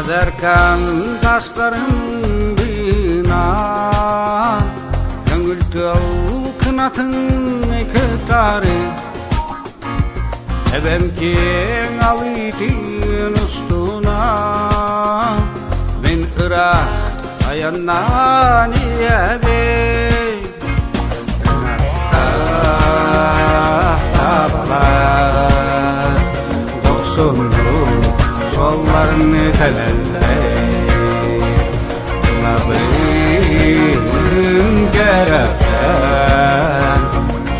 derken taşların bina Köngül kınatın kıtarı Ebemkin alıydın ustuna Ben Irak ayannan iyebey Kınatta tabalar Doksunlu sollarını telelley Labın gerefsen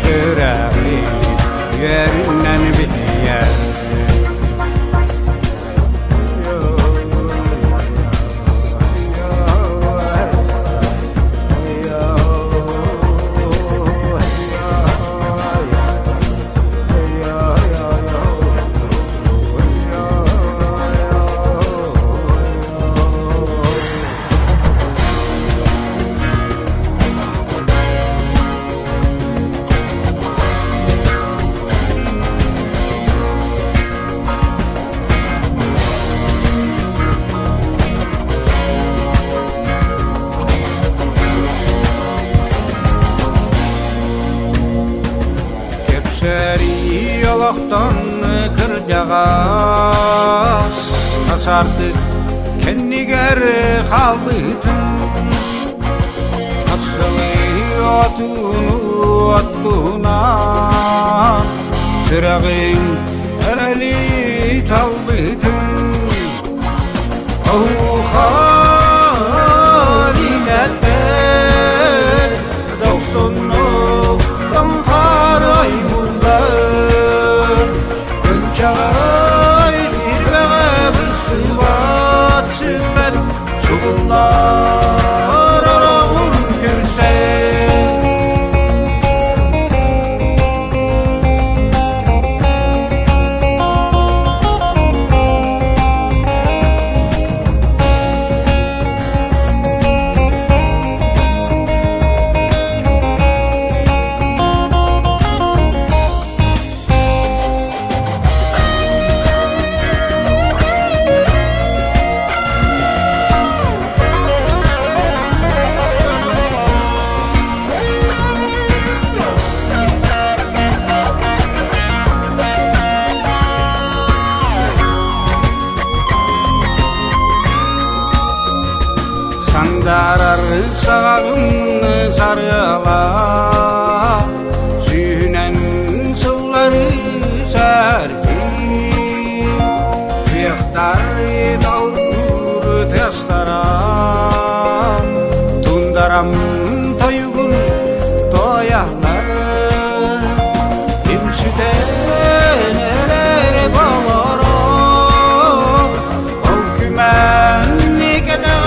Yüreği yerinden biliyer Seri yolaktan kırcağız Kasardık kendi geri kalbıtın Asılı otunu attuna Sırağın ereli talbıtın Haliletler doksunluk damparayı Suğullar arağım görse Sandarar sağımını sarıla Sünen sılları serdi Kıyıktar davur testara Tundaram toygun toyahlar Kimsüde neler bağlara Ol kümen ne kadar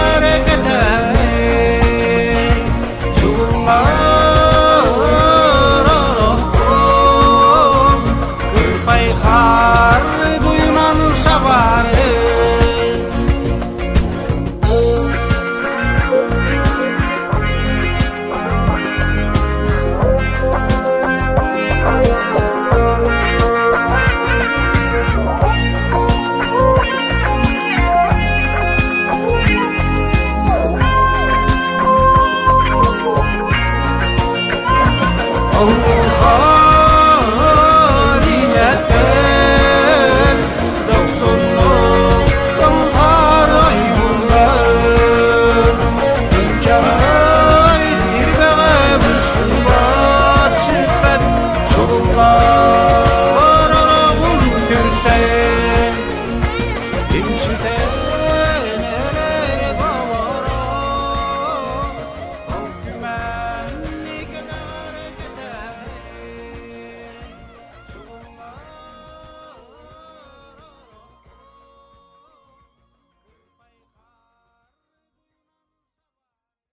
Kar duyunan savarı Oh